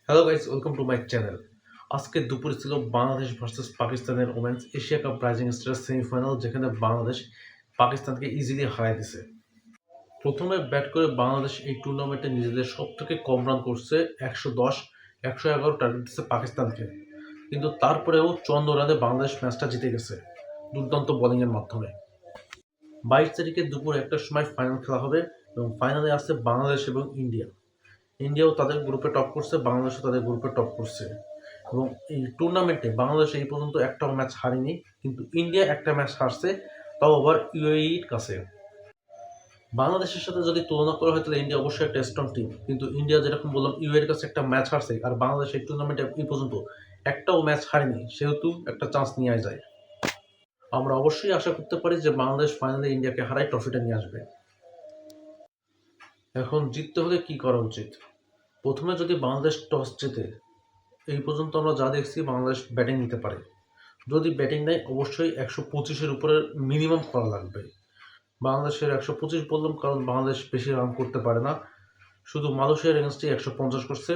Hello guys, welcome to my channel. আজকে দুপুরে ছিল বাংলাদেশ ভার্সেস পাকিস্তানের women's Asia cup rising star semifinal, যেখানে বাংলাদেশ পাকিস্তানকে ইজিলি হারিয়ে দিছে। প্রথমে ব্যাট করে বাংলাদেশ এই টুর্নামেন্টে নিজেদের সবথেকে কম রান করছে ১১০, ১১১ টার্গেট দিচ্ছে পাকিস্তানকে। কিন্তু তারপরেও ৫৪ রানে বাংলাদেশ ম্যাচটা জিতে গেছে দুর্দান্ত বোলিংয়ের মাধ্যমে। ২২ তারিখে দুপুর ১টার সময় ফাইনাল খেলা হবে এবং ফাইনালে আসছে বাংলাদেশ এবং ইন্ডিয়া। ইন্ডিয়াও তাদের গ্রুপে টপ করছে, বাংলাদেশও তাদের গ্রুপে টপ করছে এবং এই টুর্নামেন্টে বাংলাদেশ এই পর্যন্ত একটাও ম্যাচ হারেনি, কিন্তু ইন্ডিয়া একটা ম্যাচ হারছে, তাও আবার ইউএইর কাছে। বাংলাদেশের সাথে যদি তুলনা করা হয় তাহলে ইন্ডিয়া অবশ্যই একটা স্ট্রং টিম, কিন্তু ইন্ডিয়া যেরকম বললাম ইউএইর কাছে একটা ম্যাচ হারছে আর বাংলাদেশ এই টুর্নামেন্টে এই পর্যন্ত একটাও ম্যাচ হারেনি, সেহেতু একটা চান্স নিয়ে যায়। আমরা অবশ্যই আশা করতে পারি যে বাংলাদেশ ফাইনালে ইন্ডিয়াকে হারায় ট্রফিটা নিয়ে আসবে। এখন জিততে হলে কি করা উচিত? প্রথমে যদি বাংলাদেশ টস জেতে, এই পর্যন্ত আমরা যা দেখছি বাংলাদেশ ব্যাটিং নিতে পারে। যদি ব্যাটিং নেয় অবশ্যই ১২৫-এর উপরে মিনিমাম করা লাগবে। বাংলাদেশের ১২৫ বললাম কারণ বাংলাদেশ বেশি রান করতে পারে না, শুধু মালয়েশিয়ার এগেনস্টে ১৫০ করছে,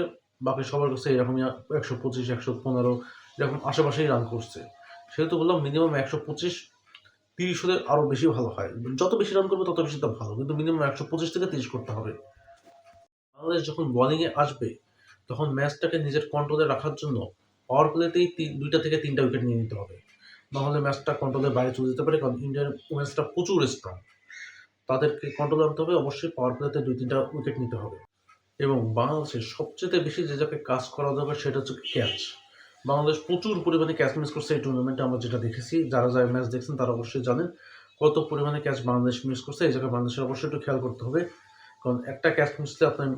বাকি সবার কাছে এরকমই ১২৫, ১১৫ এরকম আশেপাশেই রান করছে। সেহেতু বললাম মিনিমাম ১২৫, ৩০ হলে আরও বেশি ভালো হয়। যত বেশি রান করবে তত বেশি তো ভালো, কিন্তু মিনিমাম ১২৫ থেকে ৩০ করতে হবে। বাংলাদেশ যখন বোলিংয়ে আসবে তখন ম্যাচটাকে নিজের কন্ট্রোলে রাখার জন্য পাওয়ার প্লেতেই ২টা থেকে ৩টা উইকেট নিয়ে নিতে হবে। নাহলে ম্যাচটা কন্ট্রোলের বাইরে চলে যেতে পারে, কারণ ইন্ডিয়ান ওমেন্সটা প্রচুর স্ট্রং। তাদেরকে কন্ট্রোলে আনতে হবে, অবশ্যই পাওয়ার প্লেতে ২-৩টা উইকেট নিতে হবে। এবং বাংলাদেশের সবচেয়ে বেশি যে জায়গায় কাজ করা দরকার সেটা হচ্ছে ক্যাচ। বাংলাদেশ প্রচুর পরিমাণে ক্যাচ মিস করছে এই টুর্নামেন্টে, আমরা যেটা দেখেছি। যারা ম্যাচ দেখছেন তারা অবশ্যই জানেন কত পরিমাণে ক্যাচ বাংলাদেশ মিস করছে। এই জায়গায় বাংলাদেশের অবশ্যই একটু খেয়াল করতে হবে, কারণ একটা ক্যাচ মিসলে আপনার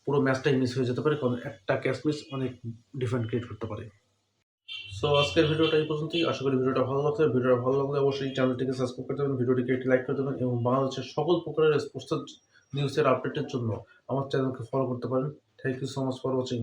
পুরো ম্যাচটাই মিস হয়ে যেতে পারে, কারণ একটা ক্যাচ মিস অনেক ডিফারেন্ট ক্রিয়েট করতে পারে। সো আজকের ভিডিওটা এই পর্যন্তই। আশা করি ভিডিওটা ভালো লাগছে। ভিডিওটা ভালো লাগলে অবশ্যই চ্যানেলটিকে সাবস্ক্রাইব করতে দেবেন, ভিডিওটিকে একটি লাইক করে দেবেন এবং বাংলাদেশের সকল প্রকারের স্পোর্টস নিউজের আপডেটের জন্য আমার চ্যানেলকে ফলো করতে পারেন। Thank you so much for watching.